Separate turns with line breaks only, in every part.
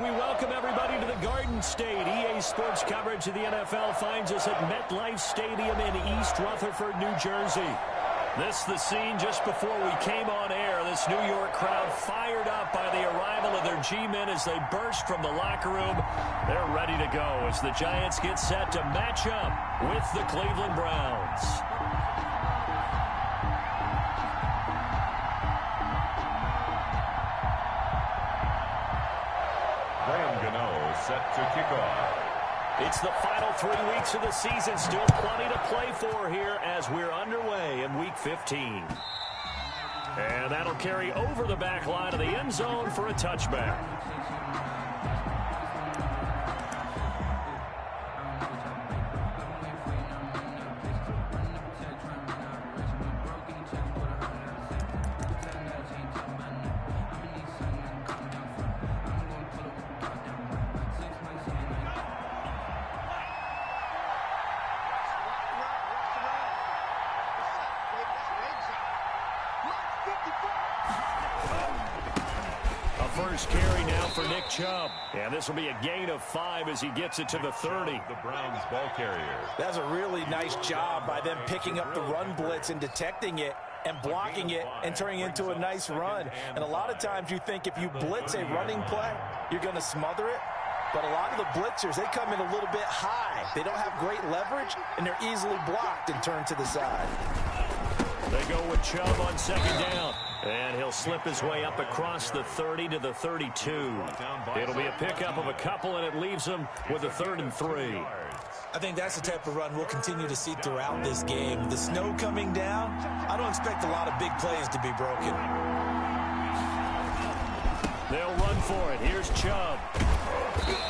We welcome everybody to the Garden State. EA Sports coverage of the NFL finds us at MetLife Stadium in East Rutherford, New Jersey. This the scene just before we came on air. This New York crowd fired up by the arrival of their G-men as they burst from the locker room. They're ready to go as the Giants get set to match up with the Cleveland Browns.
Set to kick off.
It's the final 3 weeks of the season. Still plenty to play for here as we're underway in Week 15. And that'll carry over the back line of the end zone for a touchback. First carry now for Nick Chubb. And this will be a gain of 5 as he gets it to the 30.
The Browns ball carrier.
That's a really nice job by them picking up the run blitz and detecting it and blocking it and turning it into a nice run. And a lot of times you think if you blitz a running play, you're going to smother it. But a lot of the blitzers, they come in a little bit high. They don't have great leverage, and they're easily blocked and turned to the side.
They go with Chubb on second down. And he'll slip his way up across the 30 to the 32. It'll be a pickup of a couple, and it leaves him with a 3rd and 3.
I think that's the type of run we'll continue to see throughout this game. The snow coming down, I don't expect a lot of big plays to be broken.
They'll run for it. Here's Chubb.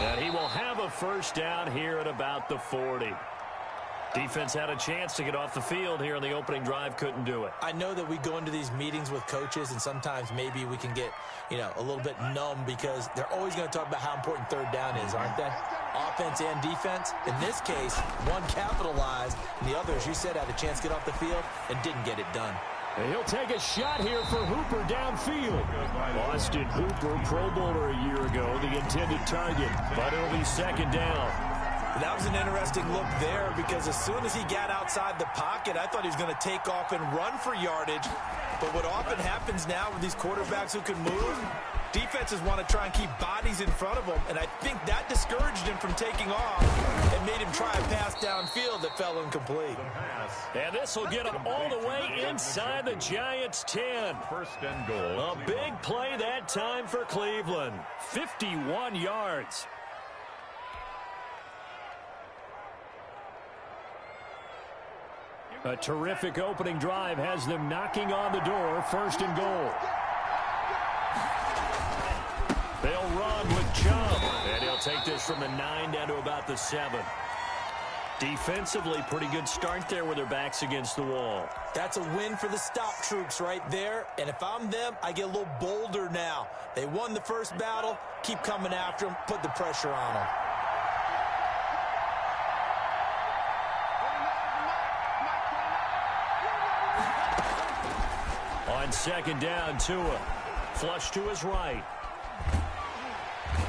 And he will have a first down here at about the 40. Defense had a chance to get off the field here on the opening drive, couldn't do it.
I know that we go into these meetings with coaches, and sometimes maybe we can get, a little bit numb because they're always going to talk about how important third down is, aren't they? Offense and defense. In this case, one capitalized, and the other, as you said, had a chance to get off the field and didn't get it done.
And he'll take a shot here for Hooper downfield. Austin Hooper, Pro Bowler a year ago, the intended target, but it'll be second down.
That was an interesting look there because as soon as he got outside the pocket, I thought he was going to take off and run for yardage. But what often happens now with these quarterbacks who can move, defenses want to try and keep bodies in front of them, and I think that discouraged him from taking off and made him try a pass downfield that fell incomplete.
And this will get him all the way inside the Giants' 10.
First and goal.
A big play that time for Cleveland. 51 yards. A terrific opening drive has them knocking on the door. First and goal. They'll run with Chubb, and he'll take this from the 9 down to about the 7. Defensively, pretty good start there with their backs against the wall.
That's a win for the stop troops right there, and if I'm them, I get a little bolder now. They won the first battle, keep coming after them, put the pressure on them.
On second down, Tua. Flush to his right.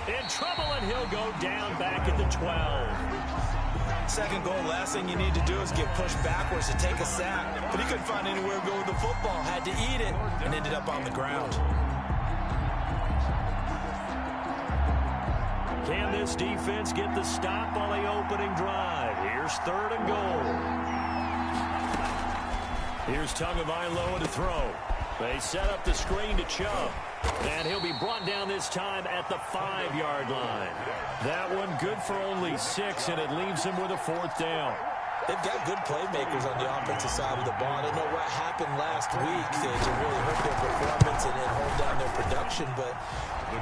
In trouble, and he'll go down back at the 12.
Second goal, last thing you need to do is get pushed backwards to take a sack. But he couldn't find anywhere to go with the football. Had to eat it and ended up on the ground.
Can this defense get the stop on the opening drive? Here's 3rd and goal. Here's Tagovailoa to throw. They set up the screen to Chubb. And he'll be brought down this time at the 5-yard line. That one good for only 6, and it leaves him with a 4th down.
They've got good playmakers on the offensive side of the ball. I don't know what happened last week to really hurt their performance and hold down their production, but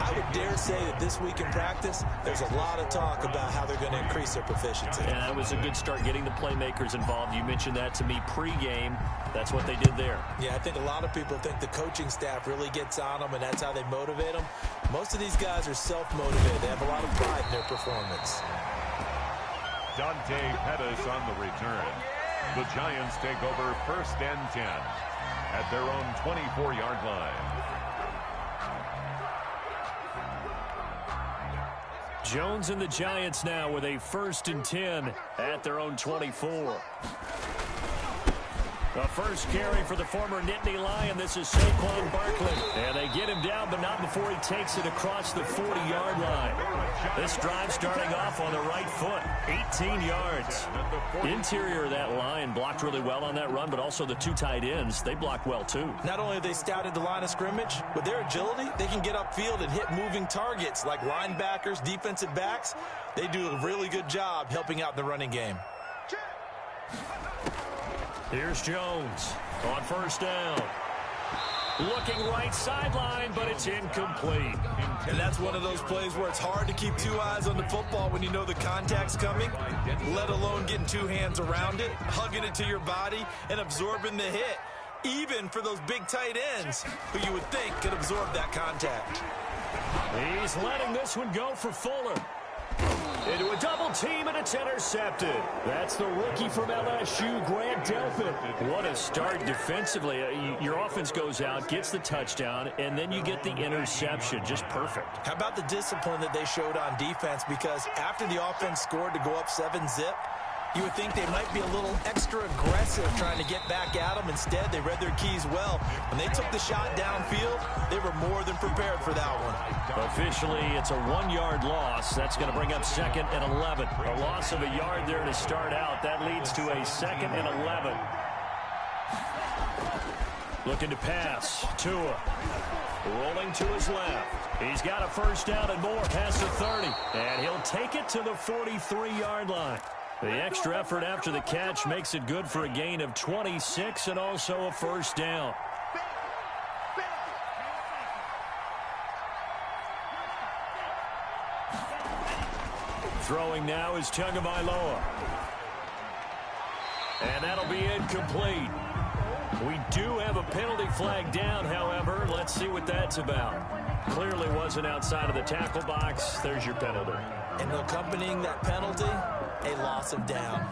I would dare say that this week in practice, there's a lot of talk about how they're going to increase their proficiency.
And that was a good start getting the playmakers involved. You mentioned that to me pregame. That's what they did there.
Yeah, I think a lot of people think the coaching staff really gets on them, and that's how they motivate them. Most of these guys are self-motivated. They have a lot of pride in their performance.
Dante Pettis on the return. The Giants take over 1st and 10 at their own 24-yard line.
Jones and the Giants now with a 1st and 10 at their own 24. The first carry for the former Nittany Lion. This is Saquon Barkley. And they get him down, but not before he takes it across the 40-yard line. This drive starting off on the right foot. 18 yards. The interior of that line blocked really well on that run, but also the 2 tight ends, they blocked well too.
Not only have they scouted the line of scrimmage, with their agility, they can get upfield and hit moving targets like linebackers, defensive backs. They do a really good job helping out the running game.
Here's Jones on 1st down. Looking right sideline, but it's incomplete.
And that's one of those plays where it's hard to keep 2 eyes on the football when you know the contact's coming, let alone getting 2 hands around it, hugging it to your body, and absorbing the hit, even for those big tight ends who you would think could absorb that contact.
He's letting this one go for Fuller. Into a double team, and it's intercepted. That's the rookie from LSU, Grant Delpit. What a start defensively. Your offense goes out, gets the touchdown, and then you get the interception. Just perfect.
How about the discipline that they showed on defense? Because after the offense scored to go up 7-zip, you would think they might be a little extra aggressive trying to get back at them. Instead, they read their keys well. When they took the shot downfield, they were more than prepared for that one.
Officially, it's a 1-yard loss. That's going to bring up 2nd and 11. A loss of a yard there to start out. That leads to a 2nd and 11. Looking to pass. Tua. Rolling to his left. He's got a 1st down and more past the 30. And he'll take it to the 43-yard line. The extra effort after the catch makes it good for a gain of 26 and also a 1st down. Throwing now is Tagovailoa. And that'll be incomplete. We do have a penalty flag down, however. Let's see what that's about. Clearly wasn't outside of the tackle box. There's your penalty.
And accompanying that penalty, a loss of down.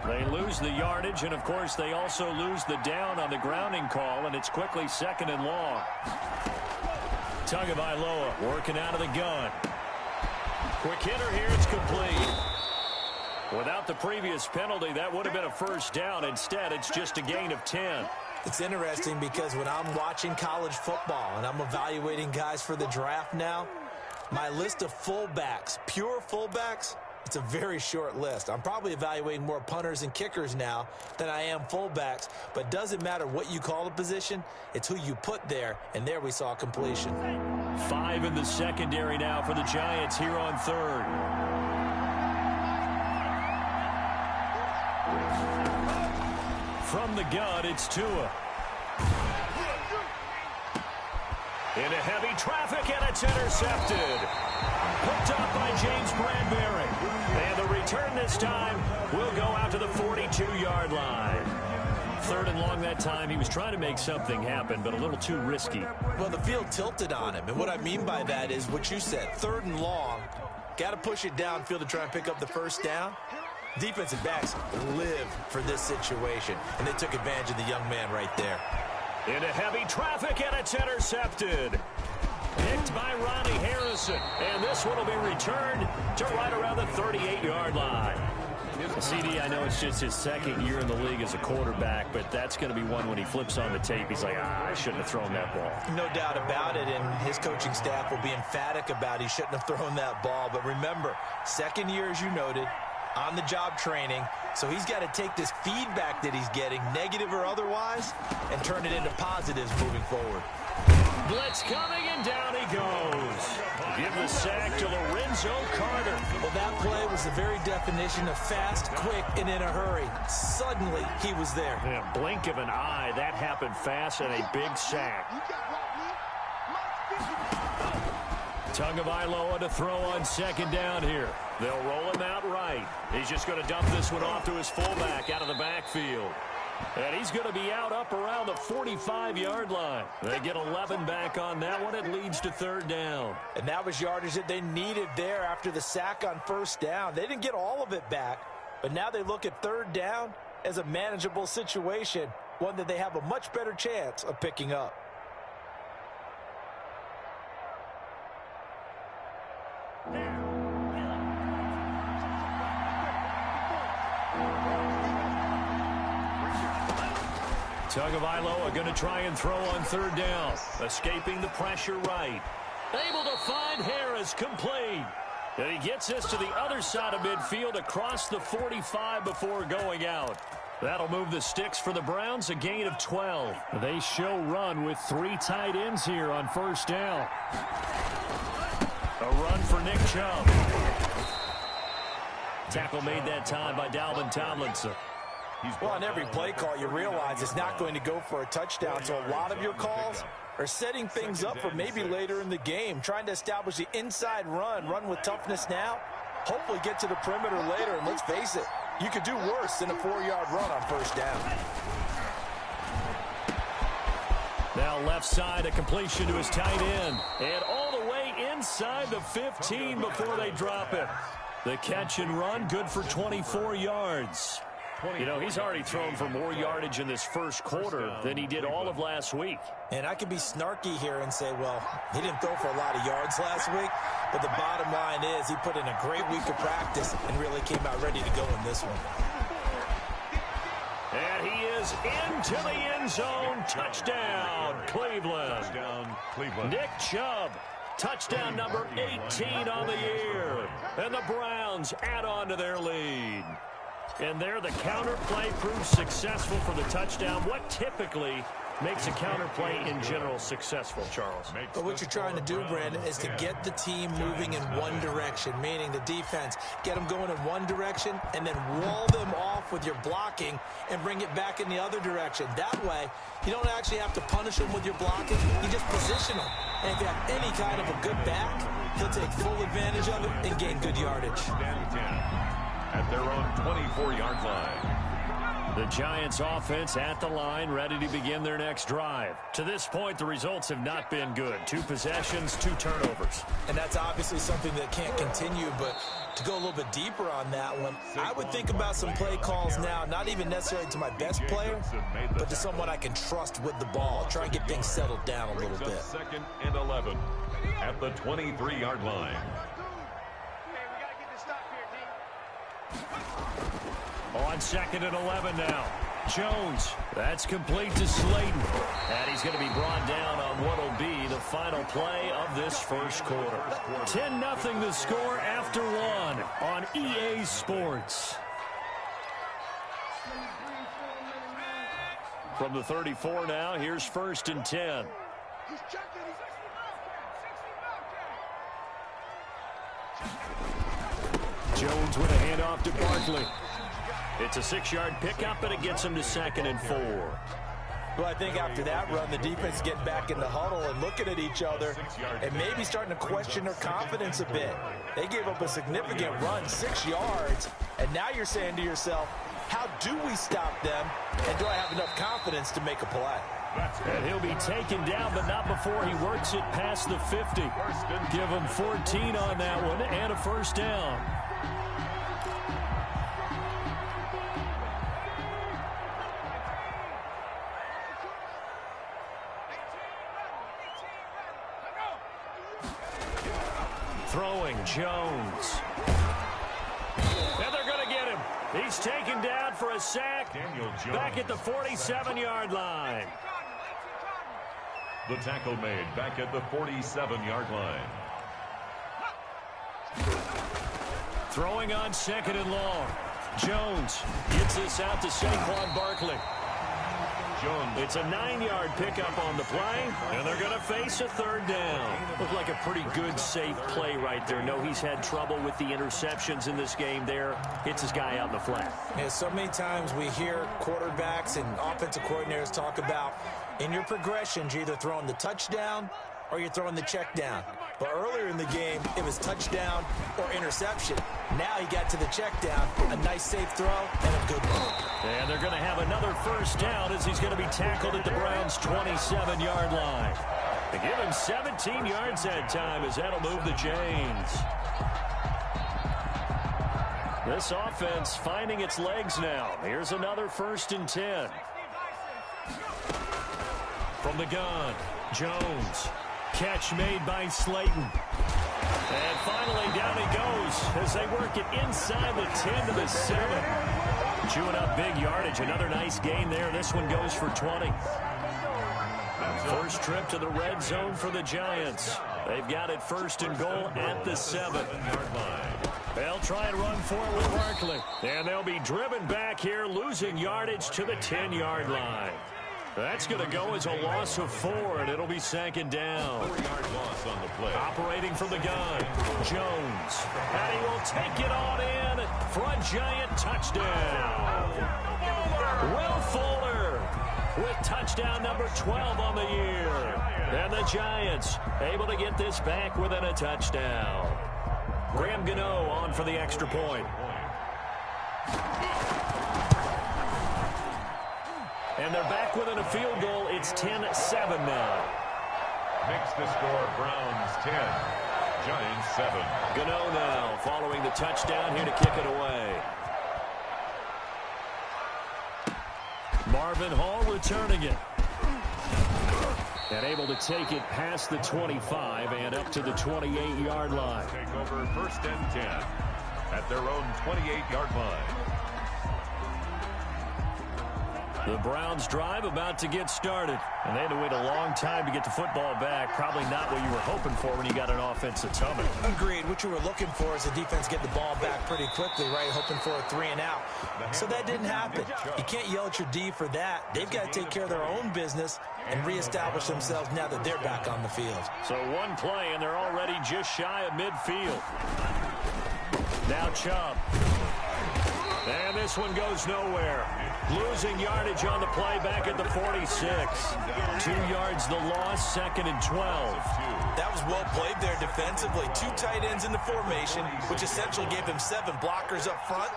They lose the yardage, and of course they also lose the down on the grounding call, and it's quickly 2nd and long. Tagovailoa working out of the gun. Quick hitter here, it's complete. Without the previous penalty, that would have been a 1st down. Instead, it's just a gain of 10.
It's interesting because when I'm watching college football and I'm evaluating guys for the draft now, my list of fullbacks, pure fullbacks, it's a very short list. I'm probably evaluating more punters and kickers now than I am fullbacks, but doesn't matter what you call the position, it's who you put there, and there we saw completion.
5 in the secondary now for the Giants here on 3rd. From the gun, it's Tua. Into heavy traffic, and it's intercepted. Hooked up by James Bradbury. And the return this time will go out to the 42-yard line. 3rd and long that time. He was trying to make something happen, but a little too risky.
Well, the field tilted on him, and what I mean by that is what you said. 3rd and long, got to push it downfield to try and pick up the 1st down. Defensive backs live for this situation, and they took advantage of the young man right there.
Into heavy traffic, and it's intercepted. Picked by Ronnie Harrison. And this one will be returned to right around the 38-yard line. CD, I know it's just his 2nd year in the league as a quarterback, but that's going to be one when he flips on the tape. He's like, I shouldn't have thrown that ball.
No doubt about it, and his coaching staff will be emphatic about he shouldn't have thrown that ball. But remember, 2nd year, as you noted, on-the-job training, so he's got to take this feedback that he's getting, negative or otherwise, and turn it into positives moving forward.
Blitz coming, and down he goes. Give the sack to Lorenzo Carter.
Well, that play was the very definition of fast, quick, and in a hurry. Suddenly, he was there.
In a blink of an eye, that happened fast, and a big sack. Tagovailoa to throw on 2nd down here. They'll roll him out right. He's just going to dump this one off to his fullback out of the backfield. And he's going to be out up around the 45-yard line. They get 11 back on that one. It leads to 3rd down.
And that was yardage that they needed there after the sack on 1st down. They didn't get all of it back, but now they look at 3rd down as a manageable situation, one that they have a much better chance of picking up.
Tagovailoa are going to try and throw on third down. Escaping the pressure right. Able to find Harris, complete. And he gets this to the other side of midfield across the 45 before going out. That'll move the sticks for the Browns, a gain of 12. They show run with 3 tight ends here on first down. A run for Nick Chubb. Tackle made that time by Dalvin Tomlinson.
Well, on every play call, you realize it's not going to go for a touchdown, so a lot of your calls are setting things up for maybe later in the game, trying to establish the inside run with toughness now, hopefully get to the perimeter later, and let's face it, you could do worse than a 4-yard run on first down.
Now left side, a completion to his tight end, and all the way inside the 15 before they drop it. The catch and run, good for 24 yards. You know, he's already thrown for more yardage in this first quarter than he did all of last week.
And I could be snarky here and say, well, he didn't throw for a lot of yards last week, but the bottom line is he put in a great week of practice and really came out ready to go in this one.
And he is into the end zone. Touchdown, Cleveland. Nick Chubb. Touchdown number 18 on the year. And the Browns add on to their lead. And there the counter play proves successful for the touchdown. What typically makes a counter play in general successful, Charles?
But what you're trying to do, Brandon, is to get the team moving in one direction, meaning the defense, get them going in one direction and then wall them off with your blocking and bring it back in the other direction. That way, you don't actually have to punish them with your blocking. You just position them. And if you have any kind of a good back, he'll take full advantage of it and gain good yardage.
At their own 24-yard line.
The Giants offense at the line, ready to begin their next drive. To this point, the results have not been good. 2 possessions, 2 turnovers.
And that's obviously something that can't continue, but to go a little bit deeper on that one, I would think about some play calls now, not even necessarily to my best player, but to someone I can trust with the ball. Try and get things settled down a little bit.
2nd and 11 at the 23-yard line.
On 2nd and 11 now. Jones. That's complete to Slayton. And he's going to be brought down on what will be the final play of this first quarter. 10-0 the score after 1 on EA Sports. From the 34 now, here's 1st and 10. Jones with a handoff to Barkley. It's a 6-yard pickup, and it gets him to 2nd and 4.
Well, I think after that run, the defense is getting back in the huddle and looking at each other and maybe starting to question their confidence a bit. They gave up a significant run, 6 yards, and now you're saying to yourself, how do we stop them, and do I have enough confidence to make a play?
And he'll be taken down, but not before he works it past the 50. Give him 14 on that one and a first down. Throwing, Jones. And they're going to get him. He's taken down for a sack back at the 47-yard line.
The tackle made back at the 47-yard line.
Throwing on 2nd and long. Jones gets this out to Saquon Barkley.
Jones.
It's a 9-yard pickup on the play, and they're going to face a 3rd down. Looked like a pretty good, safe play right there. No, he's had trouble with the interceptions in this game there. Hits his guy out in the flat.
Yeah, so many times we hear quarterbacks and offensive coordinators talk about in your progressions, you're either throwing the touchdown or you're throwing the check down. But earlier in the game, it was touchdown or interception. Now he got to the check down, a nice safe throw, and a good one.
And they're going to have another first down as he's going to be tackled at the Browns' 27-yard line. They give him 17 yards that time as that'll move the chains. This offense finding its legs now. Here's another 1st and 10. From the gun, Jones. Catch made by Slayton. And finally down he goes as they work it inside the 10 to the 7. Chewing up big yardage. Another nice gain there. This one goes for 20. First trip to the red zone for the Giants. They've got it first and goal at the 7-yard line. They'll try and run for it with Barkley. And they'll be driven back here, losing yardage to the 10-yard line. That's going to go as a loss of 4, and it'll be second down.
4-yard loss on the play.
Operating from the gun, Jones. And he will take it on in for a Giant touchdown. Will Fuller with touchdown number 12 on the year. And the Giants able to get this back within a touchdown. Graham Gano on for the extra point. And they're back within a field goal. It's 10-7 now.
Makes the score Browns 10, Giants 7.
Gano now following the touchdown here to kick it away. Marvin Hall returning it. And able to take it past the 25 and up to the 28-yard line.
Take over first and 10 at their own 28-yard line.
The Browns drive about to get started. And they had to wait a long time to get the football back. Probably not what you were hoping for when you got an offensive tumble.
Agreed. What you were looking for is the defense get the ball back pretty quickly, right? Hoping for a 3 and out. So that didn't happen. You can't yell at your D for that. They've got to take care of their own business and reestablish themselves now that they're back on the field.
So one play, and they're already just shy of midfield. Now Chubb. And this one goes nowhere. Losing yardage on the play back at the 46. 2 yards the loss, second and 12.
That was well played there defensively. 2 tight ends in the formation, which essentially gave him 7 blockers up front.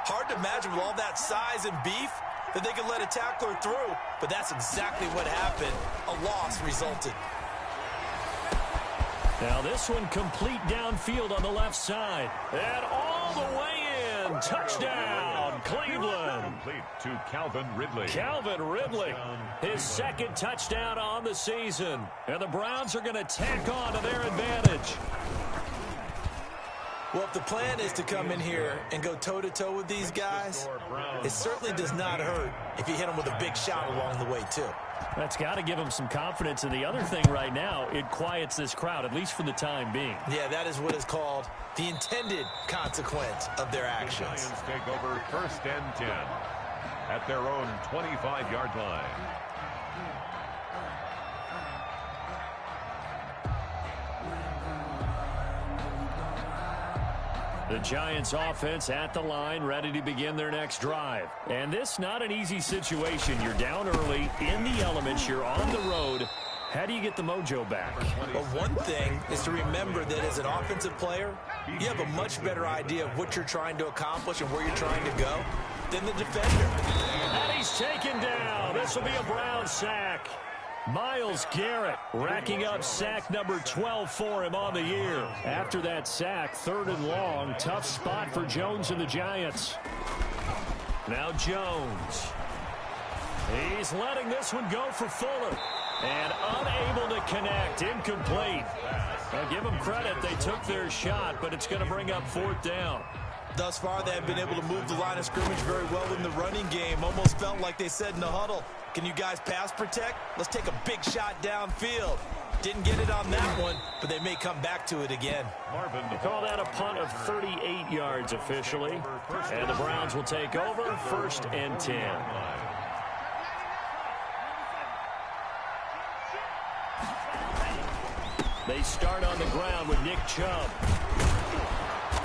Hard to imagine with all that size and beef that they could let a tackler through, but that's exactly what happened. A loss resulted.
Now this one complete downfield on the left side. And all the way in. Touchdown, Cleveland.
Complete to Calvin Ridley.
Calvin Ridley, his second touchdown on the season. And the Browns are going to tack on to their advantage.
Well, if the plan is to come in here and go toe-to-toe with these guys, it certainly does not hurt if you hit them with a big shot along the way, too.
That's got to give them some confidence. And the other thing right now, it quiets this crowd, at least for the time being.
Yeah, that is what is called the intended consequence of their actions.
The Giants take over first and 10 at their own 25-yard line.
The Giants offense at the line, ready to begin their next drive. And this not an easy situation. You're down early, in the elements, you're on the road. How do you get the mojo back?
Well, one thing is to remember that as an offensive player, you have a much better idea of what you're trying to accomplish and where you're trying to go than the defender.
And he's taken down. This will be a Brown sack. Myles Garrett racking up sack number 12 for him on the year. After that sack, 3rd and long, tough spot for Jones and the Giants. Now Jones. He's letting this one go for Fuller. And unable to connect, incomplete. Now give them credit, they took their shot, but it's going to bring up 4th down.
Thus far, they have been able to move the line of scrimmage very well in the running game. Almost felt like they said in the huddle, can you guys pass protect? Let's take a big shot downfield. Didn't get it on that one, but they may come back to it again.
They call that a punt of 38 yards officially. And the Browns will take over, 1st and 10. They start on the ground with Nick Chubb.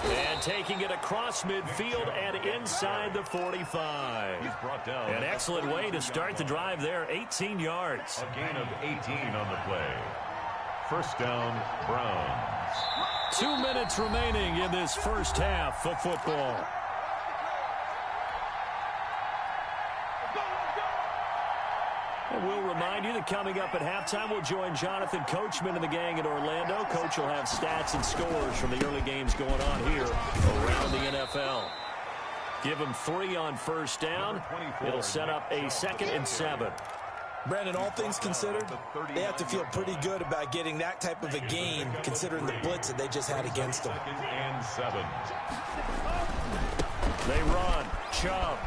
And taking it across midfield and inside the 45.
He's brought down.
An excellent way to start the drive there, 18 yards.
A gain of 18 on the play. First down, Browns.
2 minutes remaining in this first half of football. And we'll remind you that coming up at halftime, we'll join Jonathan Coachman and the gang in Orlando. Coach will have stats and scores from the early games going on here around the NFL. Give them 3 on first down. It'll set up a 2nd and 7.
Brandon, all things considered, they have to feel pretty good about getting that type of a gain, considering the blitz that they just had against them.
2nd and 7.
They run. Chubb.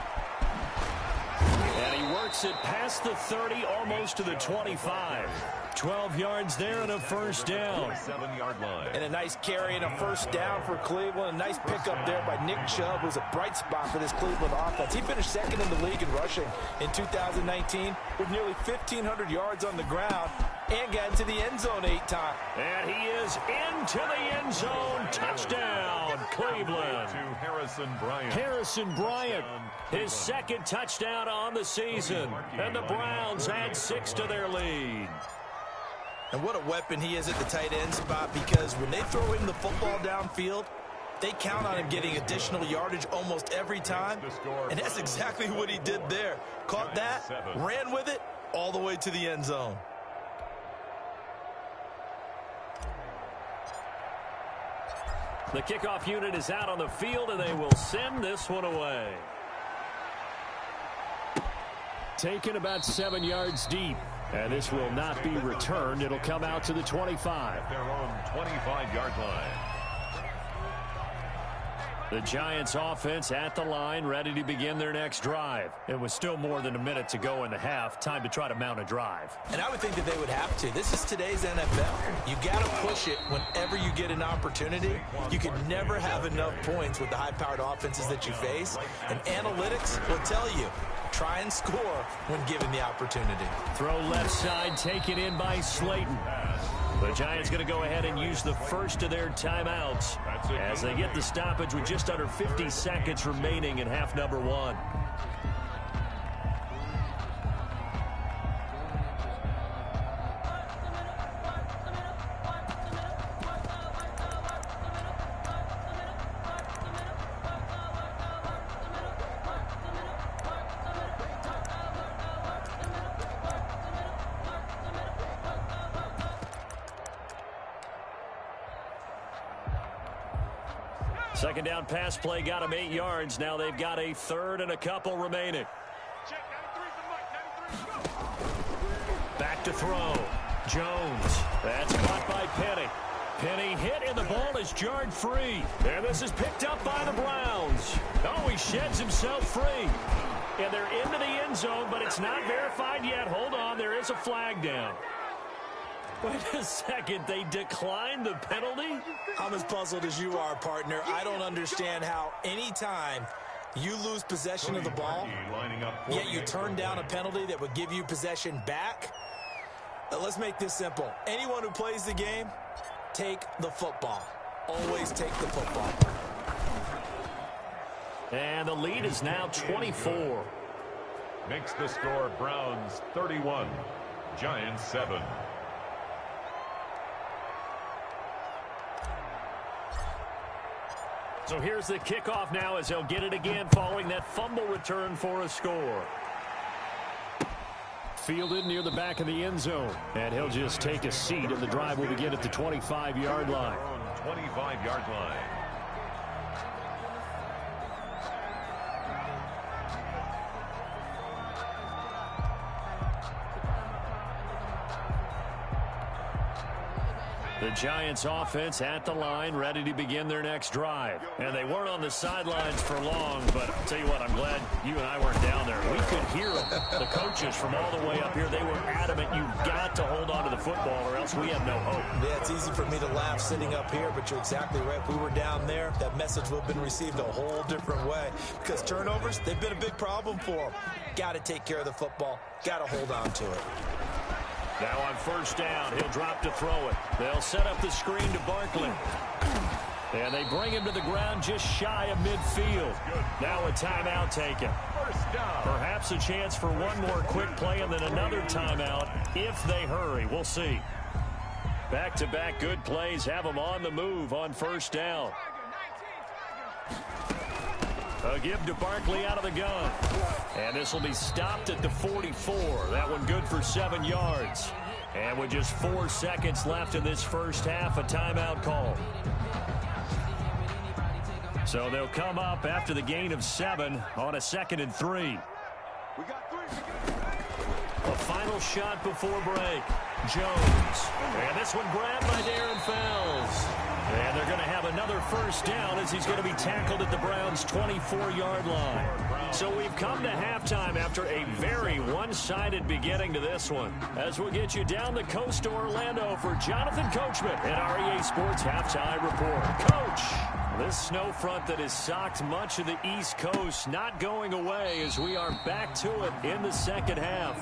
marks it past the 30, almost to the 25. 12 yards there and a first down.
7-yard line.
And a nice carry and a first down for Cleveland. A nice pickup there by Nick Chubb, who's a bright spot for this Cleveland offense. He finished second in the league in rushing in 2019 with nearly 1,500 yards on the ground and got into the end zone 8 times.
And he is into the end zone. Touchdown, Cleveland.
To Harrison Bryant.
Harrison Bryant, his second touchdown on the season. And the Browns add 6 to their lead.
And what a weapon he is at the tight end spot, because when they throw him the football downfield, they count on him getting additional yardage almost every time. And that's exactly what he did there. Caught that, ran with it, all the way to the end zone.
The kickoff unit is out on the field, and they will send this one away. Taken about 7 yards deep. And this will not be returned. It'll come out to the 25.
Their own 25-yard line.
The Giants offense at the line, ready to begin their next drive. It was still more than a minute to go in the half. Time to try to mount a drive.
And I would think that they would have to. This is today's NFL. You got to push it whenever you get an opportunity. You can never have enough points with the high-powered offenses that you face. And analytics will tell you, try and score when given the opportunity.
Throw left side, taken in by Slayton. The Giants going to go ahead and use the first of their timeouts as they get the stoppage with just under 50 seconds remaining in half number 1. Second down pass play got them 8 yards. Now they've got a third and a couple remaining. Back to throw. Jones. That's caught by Penny. Penny hit and the ball is jarred free. And this is picked up by the Browns. Oh, he sheds himself free. And they're into the end zone, but it's not verified yet. Hold on, there is a flag down. Wait a second, they declined the penalty?
I'm as puzzled as you are, partner. I don't understand how any time you lose possession of the ball, yet you turn down a penalty that would give you possession back. Let's make this simple. Anyone who plays the game, take the football. Always take the football.
And the lead is now 24.
Makes the score Browns 31, Giants 7.
So here's the kickoff now as they'll get it again following that fumble return for a score. Fielded near the back of the end zone. And he'll just take a seat, and the drive will begin at the 25-yard line.
25-yard line.
The Giants offense at the line, ready to begin their next drive. And they weren't on the sidelines for long, but I'll tell you what, I'm glad you and I weren't down there. We could hear them. The coaches from all the way up here, they were adamant, you've got to hold on to the football or else we have no hope.
Yeah, it's easy for me to laugh sitting up here, but you're exactly right. If we were down there, that message would have been received a whole different way. Because turnovers, they've been a big problem for them. Got to take care of the football. Got to hold on to it.
Now on first down, he'll drop to throw it. They'll set up the screen to Barkley. And they bring him to the ground just shy of midfield. Now a timeout taken. Perhaps a chance for one more quick play and then another timeout if they hurry. We'll see. Back-to-back good plays have them on the move on first down. A give to Barkley out of the gun. And this will be stopped at the 44. That one good for 7 yards. And with just 4 seconds left in this first half, a timeout call. So they'll come up after the gain of 7 on a 2nd and 3. A final shot before break. Jones. And this one grabbed by Darren Fells. And they're going to have another first down as he's going to be tackled at the Browns' 24-yard line. So we've come to halftime after a very one-sided beginning to this one. As we'll get you down the coast to Orlando for Jonathan Coachman at our EA Sports Halftime Report. Coach, this snow front that has socked much of the East Coast not going away as we are back to it in the second half.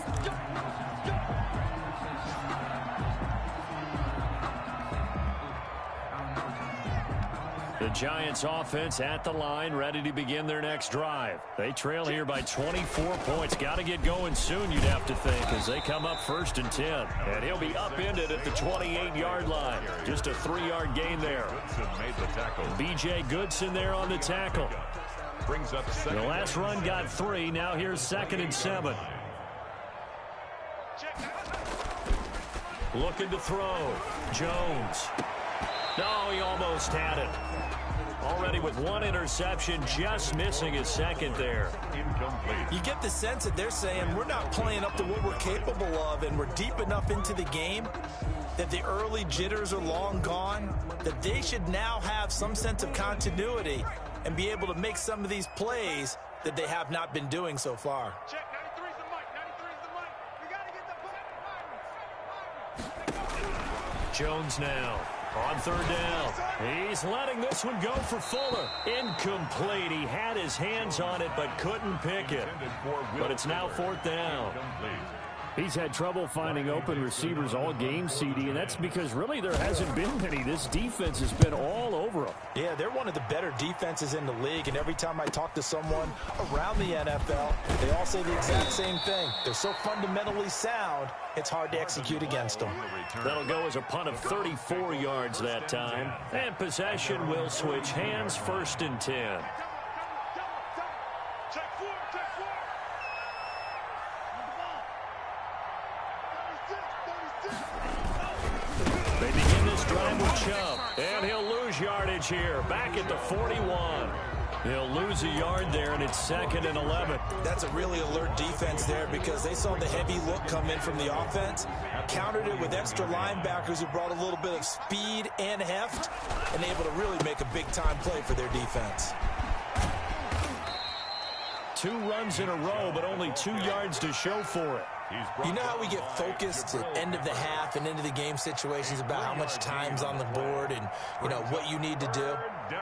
The Giants offense at the line, ready to begin their next drive. They trail here by 24 points. Got to get going soon, you'd have to think, as they come up 1st and 10. And he'll be upended at the 28-yard line. Just a 3-yard gain there. B.J. Goodson there on the tackle. The last run got 3. Now here's 2nd and 7. Looking to throw. Jones. No, he almost had it. Already with 1 interception, just missing his 2nd there.
Incomplete. You get the sense that they're saying we're not playing up to what we're capable of, and we're deep enough into the game that the early jitters are long gone, that they should now have some sense of continuity and be able to make some of these plays that they have not been doing so far.
Check, 93's the mic. 93's the mic. We got to get the ball.
Jones now. On 3rd down, he's letting this one go for Fuller. Incomplete. He had his hands on it but couldn't pick it. But it's now 4th down. He's had trouble finding open receivers all game, CD, and that's because really there hasn't been many. This defense has been all over them.
Yeah, they're one of the better defenses in the league, and every time I talk to someone around the NFL, they all say the exact same thing. They're so fundamentally sound, it's hard to execute against them.
That'll go as a punt of 34 yards that time. And possession will switch hands, 1st and 10. They begin this drive with Chubb, and he'll lose yardage here, back at the 41. He'll lose a yard there, and it's 2nd and 11.
That's a really alert defense there because they saw the heavy look come in from the offense, countered it with extra linebackers who brought a little bit of speed and heft, and able to really make a big-time play for their defense.
2 runs in a row, but only 2 yards to show for it.
You know how we get focused at end of the half and into the game situations about how much time's on the board and, you know, what you need to do?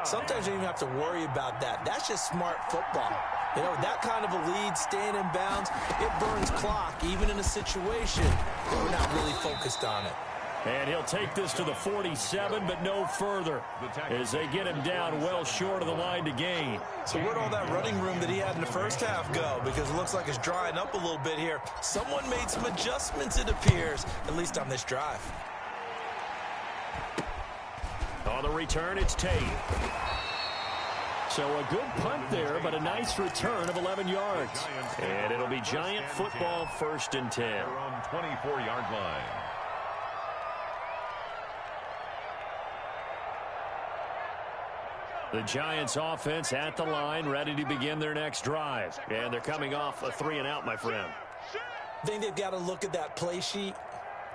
Sometimes you don't even have to worry about that. That's just smart football. You know, that kind of a lead, staying in bounds, it burns clock, even in a situation where we're not really focused on it.
And he'll take this to the 47, but no further, as they get him down well short of the line to gain.
So where'd all that running room that he had in the first half go? Because it looks like it's drying up a little bit here. Someone made some adjustments, it appears, at least on this drive.
On the return, it's Tate. So a good punt there, but a nice return of 11 yards. And it'll be Giant football, 1st and 10.
They're on 24-yard line.
The Giants offense at the line, ready to begin their next drive. And they're coming off a 3-and-out, my friend.
I think they've got to look at that play sheet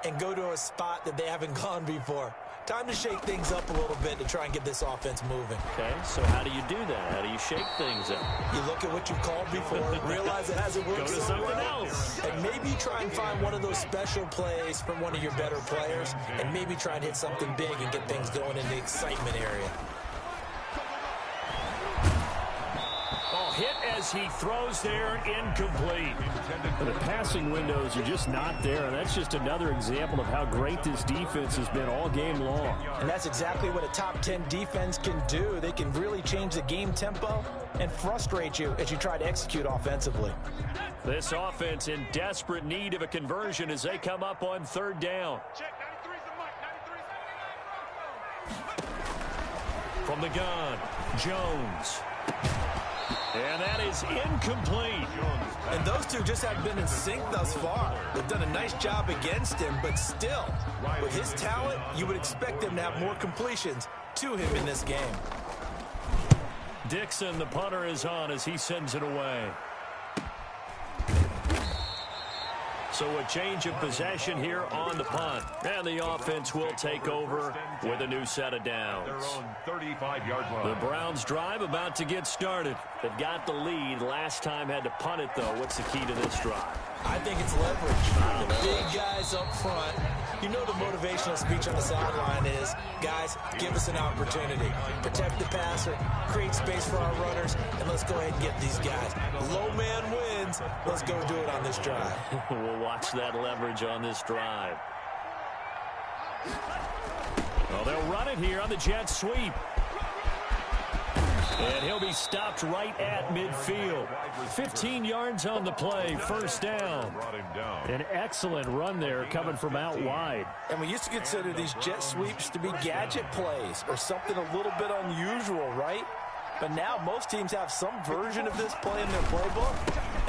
and go to a spot that they haven't gone before. Time to shake things up a little bit to try and get this offense moving.
Okay, so how do you do that? How do you shake things up?
You look at what you've called before, realize it hasn't worked
Go to
so
something
well,
else.
and maybe try and find one of those special plays from one of your better players, and maybe try and hit something big and get things going in the excitement area.
Hit as he throws there, incomplete. The passing windows are just not there, and that's just another example of how great this defense has been all game long.
And that's exactly what a top 10 defense can do. They can really change the game tempo and frustrate you as you try to execute offensively.
This offense in desperate need of a conversion as they come up on 3rd down. From the gun, Jones. And that is incomplete.
And those two just haven't been in sync thus far. They've done a nice job against him, but still, with his talent, you would expect them to have more completions to him in this game.
Dixon, the punter, is on as he sends it away. So a change of possession here on the punt. And the offense will take over with a new set of downs.
Their own 35-yard line.
The Browns drive about to get started. They've got the lead. Last time had to punt it, though. What's the key to this drive?
I think it's leverage. The big guys up front. You know the motivational speech on the sideline is, guys, give us an opportunity. Protect the passer, create space for our runners, and let's go ahead and get these guys. Low man wins. Let's go do it on this drive.
We'll watch that leverage on this drive. Well, they'll run it here on the jet sweep. And he'll be stopped right at midfield. 15 yards on the play, first down. An excellent run there coming from out wide.
And we used to consider these jet sweeps to be gadget plays or something a little bit unusual, right? But now most teams have some version of this play in their playbook.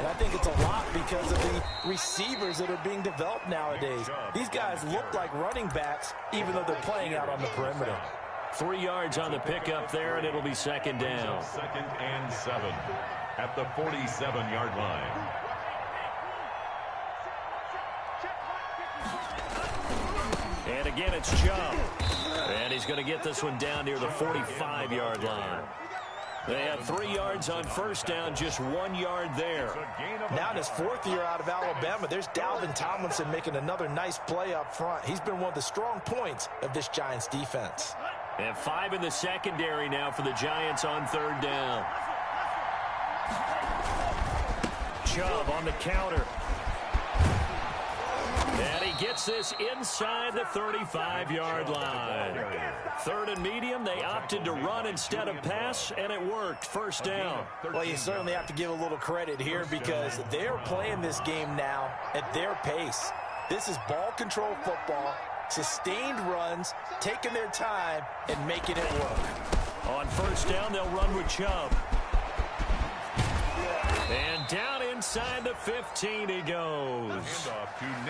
And I think it's a lot because of the receivers that are being developed nowadays. These guys look like running backs even though they're playing out on the perimeter.
3 yards on the pickup there, and it'll be second down.
2nd and 7 at the 47-yard line.
And again, it's Chubb. And he's going to get this one down near the 45-yard line. They had 3 yards on first down, just 1 yard there.
Now in his 4th year out of Alabama, there's Dalvin Tomlinson making another nice play up front. He's been one of the strong points of this Giants defense.
And 5 in the secondary now for the Giants on third down. Chubb on the counter. And he gets this inside the 35-yard line. 3rd and medium, they opted to run instead of pass, and it worked. First down.
Well, you certainly have to give a little credit here because they're playing this game now at their pace. This is ball control football. Sustained runs, taking their time, and making it work.
On first down, they'll run with Chubb. And down inside the 15 he goes.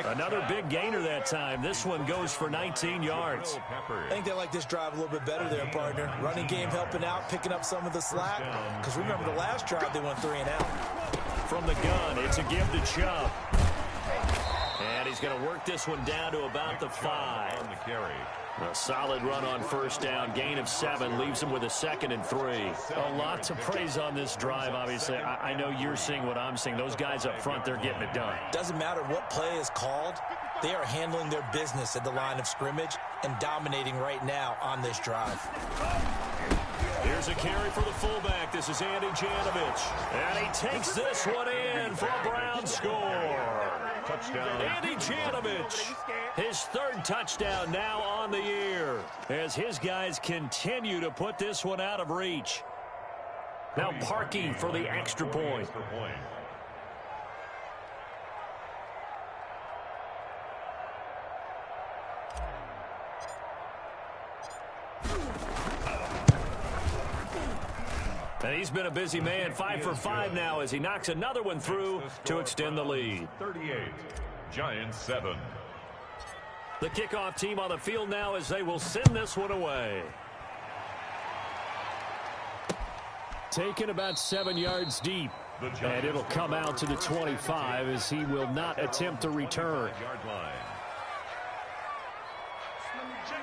Another big gainer that time. This one goes for 19 yards.
I think they like this drive a little bit better there, partner. Running game helping out, picking up some of the slack. Because remember, the last drive they went 3 and out.
From the gun, it's a give to Chubb. And he's going to work this one down to about the 5. A solid run on first down. Gain of 7 leaves him with a 2nd and 3. A lot to praise on this drive, obviously. I know you're seeing what I'm seeing. Those guys up front, they're getting it done.
Doesn't matter what play is called. They are handling their business at the line of scrimmage and dominating right now on this drive.
Here's a carry for the fullback. This is Andy Janovich. And he takes this one in for a Brown score.
Touchdown.
Andy Janovich, his 3rd touchdown now on the year as his guys continue to put this one out of reach. Now parking for the extra point. And he's been a busy man, 5 for 5 now as he knocks another one through to extend the lead.
38, Giants 7.
The kickoff team on the field now as they will send this one away. Taken about 7 yards deep. And it'll come out to the 25 as he will not attempt to return.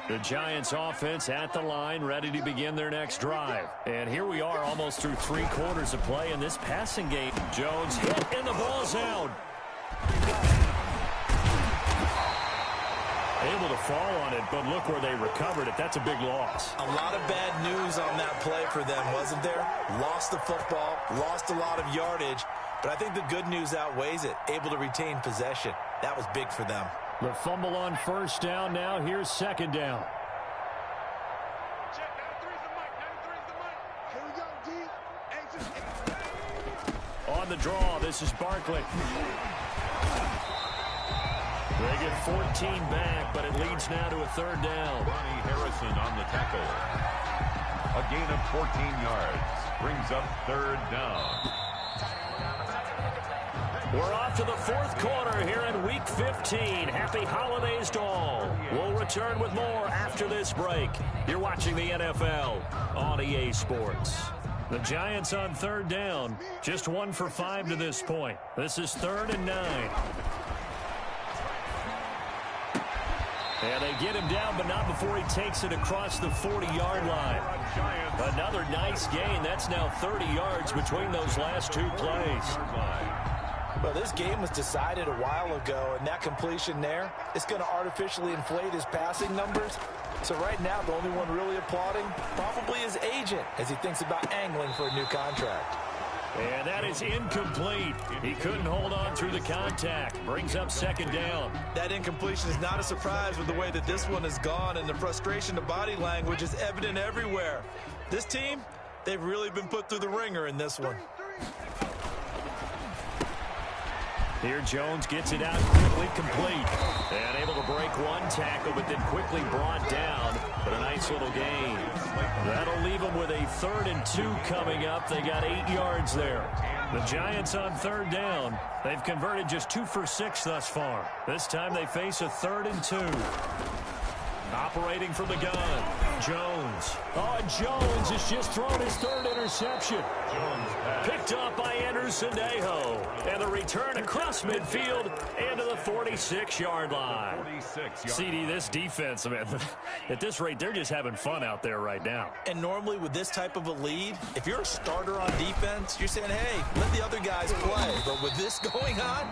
The Giants offense at the line, ready to begin their next drive. And here we are almost through 3 quarters of play in this passing game. Jones hit and the ball's out. Able to fall on it, but look where they recovered it. That's a big loss.
A lot of bad news on that play for them, wasn't there? Lost the football, lost a lot of yardage, but I think the good news outweighs it. Able to retain possession. That was big for them.
The fumble on first down now. Here's second down.
Check, 93's the mic. Here we go, D.
On the draw, this is Barkley. They get 14 back, but it leads now to a 3rd down.
Ronnie Harrison on the tackle. A gain of 14 yards. Brings up 3rd down.
We're off to the 4th quarter here in Week 15. Happy holidays to all. We'll return with more after this break. You're watching the NFL on EA Sports. The Giants on 3rd down. Just 1 for 5 to this point. This is 3rd and 9. And they get him down, but not before he takes it across the 40-yard line. Another nice gain. That's now 30 yards between those last two plays.
Well, this game was decided a while ago, and that completion there, it's going to artificially inflate his passing numbers. So right now, the only one really applauding probably his agent as he thinks about angling for a new contract.
And that is incomplete. He couldn't hold on through the contact. Brings up second down.
That incompletion is not a surprise with the way that this one has gone, and the frustration of body language is evident everywhere. This team, they've really been put through the ringer in this one.
Here Jones gets it out quickly, complete. And able to break one tackle, but then quickly brought down. But a nice little gain. That'll leave them with a 3rd and 2 coming up. They got 8 yards there. The Giants on 3rd down. They've converted just 2 for 6 thus far. This time they face a 3rd and 2. Operating from the gun, Jones. Oh, Jones has just thrown his 3rd interception. Picked up by Anderson-Dejo. And the return across midfield and to the 46-yard line. CD, this defense, man, at this rate, they're just having fun out there right now.
And normally with this type of a lead, if you're a starter on defense, you're saying, hey, let the other guys play. But with this going on,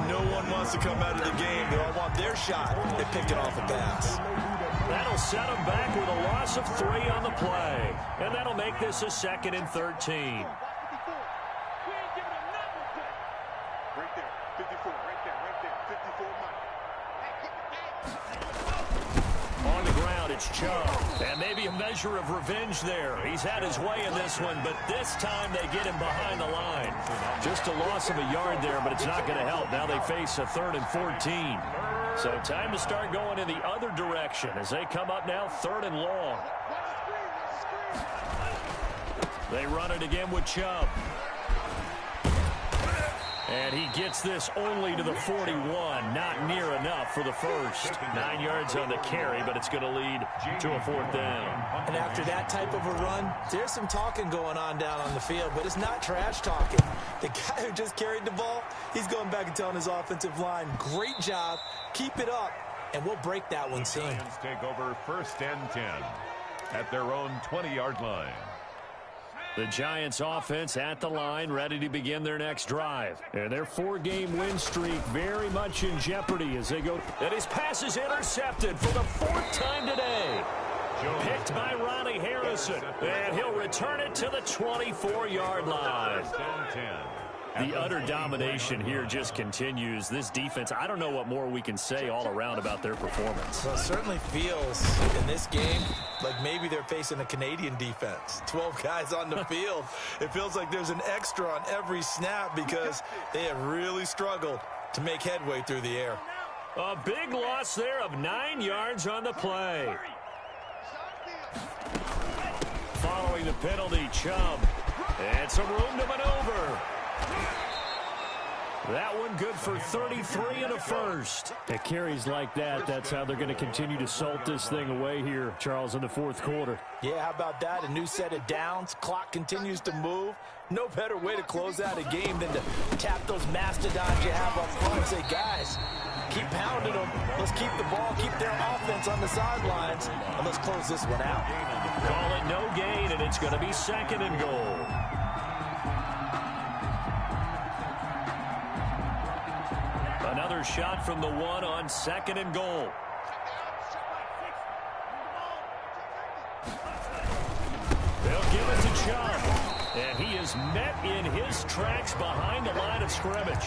no one wants to come out of the game. They all want their shot at picking off a pass.
That'll set them back with a loss of 3 on the play. And that'll make this a 2nd and 13. On the ground, it's Chubb. And maybe a measure of revenge there. He's had his way in this one, but this time they get him behind the line. Just a loss of a yard there, but it's not going to help. Now they face a 3rd and 14. So time to start going in the other direction as they come up now 3rd and long. They run it again with Chubb. And he gets this only to the 41. Not near enough for the first. 9 yards on the carry, but it's going to lead to a 4th down.
And after that type of a run, there's some talking going on down on the field, but it's not trash talking. The guy who just carried the ball, he's going back and telling his offensive line, great job, keep it up, and we'll break that one soon.
Giants take over 1st and 10 at their own 20-yard line.
The Giants offense at the line, ready to begin their next drive. And their 4-game win streak very much in jeopardy as they go. And his pass is intercepted for the 4th time today. Picked by Ronnie Harrison. And he'll return it to the 24-yard line. The utter domination here just continues. This defense, I don't know what more we can say all around about their performance.
Well, it certainly feels in this game like maybe they're facing a Canadian defense. 12 guys on the field. It feels like there's an extra on every snap because they have really struggled to make headway through the air.
A big loss there of 9 yards on the play. Following the penalty, Chubb. And some room to maneuver. That one good for 33 and a first. At carries like that, that's how they're going to continue to salt this thing away here, Charles, in the 4th quarter.
Yeah, how about that? A new set of downs. Clock continues to move. No better way to close out a game than to tap those mastodons you have up front and say, guys, keep pounding them. Let's keep the ball, keep their offense on the sidelines, and let's close this one out.
Call it no gain, and it's going to be 2nd and goal. Another shot from the 1 on 2nd and goal. They'll give it to Chubb. And he is met in his tracks behind the line of scrimmage.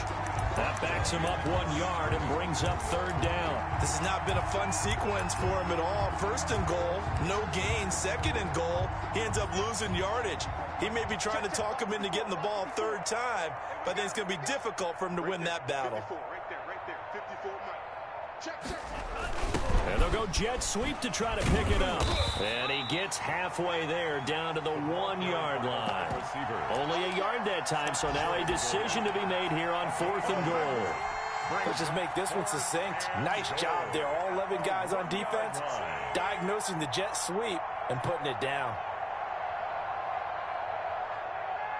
That backs him up 1 yard and brings up 3rd down.
This has not been a fun sequence for him at all. 1st and goal, no gain. 2nd and goal, he ends up losing yardage. He may be trying to talk him into getting the ball 3rd time, but then it's going to be difficult for him to win that battle.
And they'll go jet sweep to try to pick it up. And he gets halfway there down to the 1 yard line. Only a yard that time, so now a decision to be made here on 4th and goal.
Let's just make this one succinct. Nice job there. All 11 guys on defense diagnosing the jet sweep and putting it down.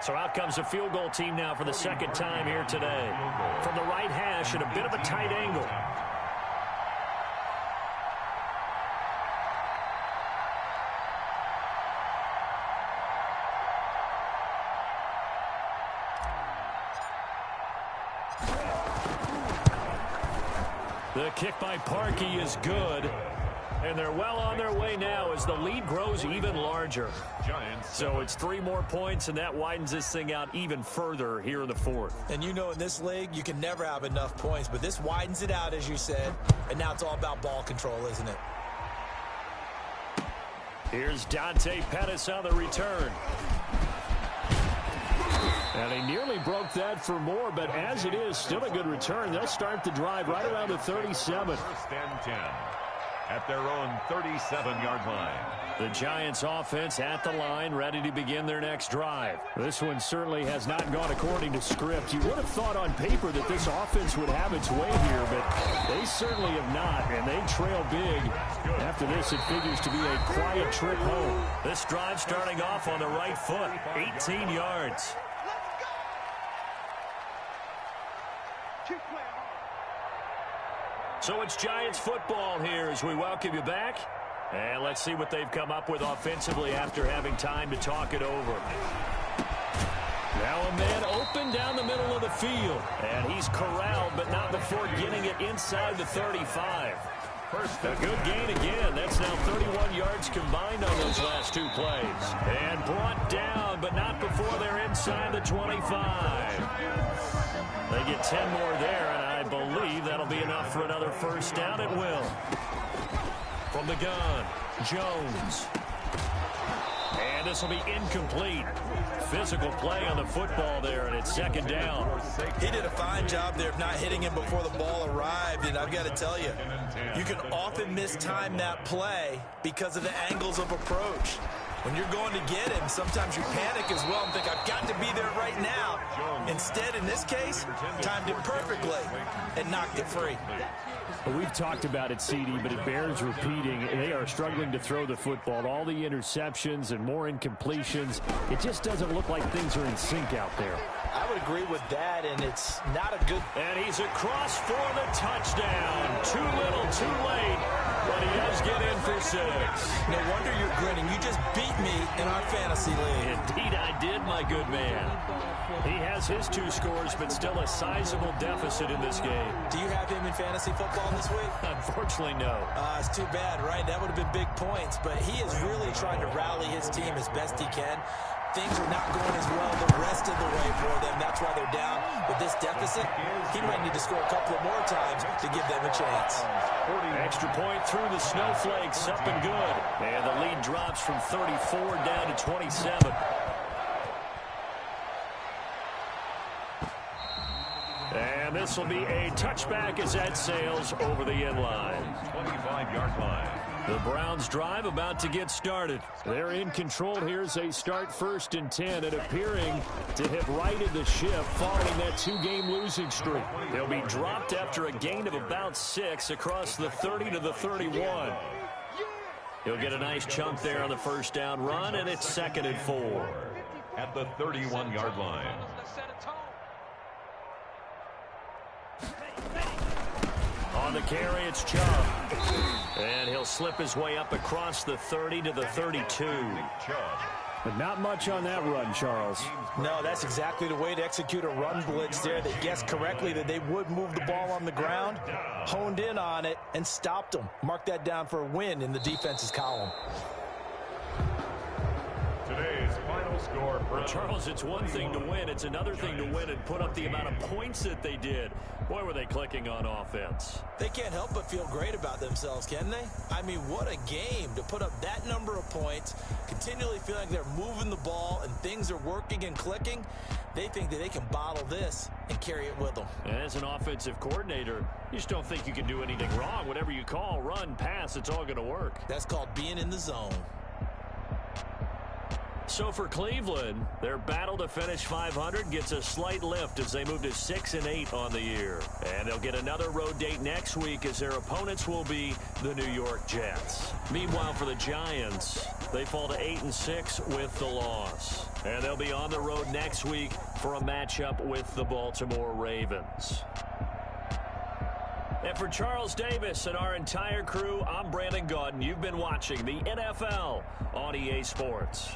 So out comes a field goal team now for the 2nd time here today. From the right hash at a bit of a tight angle. The kick by Parkey is good. And they're well on their way now as the lead grows even larger. So it's 3 more points, and that widens this thing out even further here in the 4th.
And you know in this league, you can never have enough points, but this widens it out, as you said. And now it's all about ball control, isn't it?
Here's Dante Pettis on the return. And he nearly broke that for more, but as it is, still a good return. They'll start the drive right around the 37.
First and 10 at their own 37-yard line.
The Giants offense at the line, ready to begin their next drive. This one certainly has not gone according to script. You would have thought on paper that this offense would have its way here, but they certainly have not, and they trail big. After this, it figures to be a quiet trip home. This drive starting off on the right foot, 18 yards. So it's Giants football here as we welcome you back. And let's see what they've come up with offensively after having time to talk it over. Now a man open down the middle of the field. And he's corralled, but not before getting it inside the 35. A good gain again. That's now 31 yards combined on those last 2 plays. And brought down, but not before they're inside the 25. They get 10 more there, and I believe that'll be enough for another first down. It will. From the gun, Jones. And this will be incomplete. Physical play on the football there, and it's second down.
He did a fine job there of not hitting him before the ball arrived, and I've got to tell you, you can often mistime that play because of the angles of approach. When you're going to get him, sometimes you panic as well and think, I've got to be there right now. Instead, in this case, timed it perfectly and knocked it free.
Well, we've talked about it, CD, but it bears repeating. They are struggling to throw the football. All the interceptions and more incompletions. It just doesn't look like things are in sync out there.
I would agree with that, and it's not a good...
And he's across for the touchdown. Too little, too late, but he does get in for 6.
No wonder you're grinning. You just beat me in our fantasy league.
Indeed I did, my good man. He has his 2 scores, but still a sizable deficit in this game.
Do you have him in fantasy football this week?
Unfortunately, no.
It's too bad, right? That would have been big points, but he is really trying to rally his team as best he can. Things are not going as well the rest of the way for them. That's why they're down. With this deficit, he might need to score a couple of more times to give them a chance.
Extra point through the snowflakes, up and good. And the lead drops from 34 down to 27. And this will be a touchback as that sails over the end line.
25-yard line.
The Browns drive about to get started. They're in control here as they start 1st and 10 and appearing to have righted the ship following that 2-game losing streak. They'll be dropped after a gain of about 6 across the 30 to the 31. He'll get a nice chunk there on the first down run, and it's 2nd and 4.
At the 31-yard line.
On the carry, it's Chubb. And he'll slip his way up across the 30 to the 32. But not much on that run, Charles.
No, that's exactly the way to execute a run blitz there. They guessed correctly that they would move the ball on the ground, honed in on it, and stopped them. Mark that down for a win in the defense's column.
Today's final score.
Well, Charles, it's one thing to win. It's another thing to win and put up the amount of points that they did. Boy, were they clicking on offense.
They can't help but feel great about themselves, can they? I mean, what a game to put up that number of points, continually feel like they're moving the ball and things are working and clicking. They think that they can bottle this and carry it with them.
And as an offensive coordinator, you just don't think you can do anything wrong. Whatever you call, run, pass, it's all going to work.
That's called being in the zone.
So for Cleveland, their battle to finish 500 gets a slight lift as they move to 6-8 on the year. And they'll get another road date next week as their opponents will be the New York Jets. Meanwhile, for the Giants, they fall to 8-6 with the loss. And they'll be on the road next week for a matchup with the Baltimore Ravens. And for Charles Davis and our entire crew, I'm Brandon Gaudin. You've been watching the NFL on EA Sports.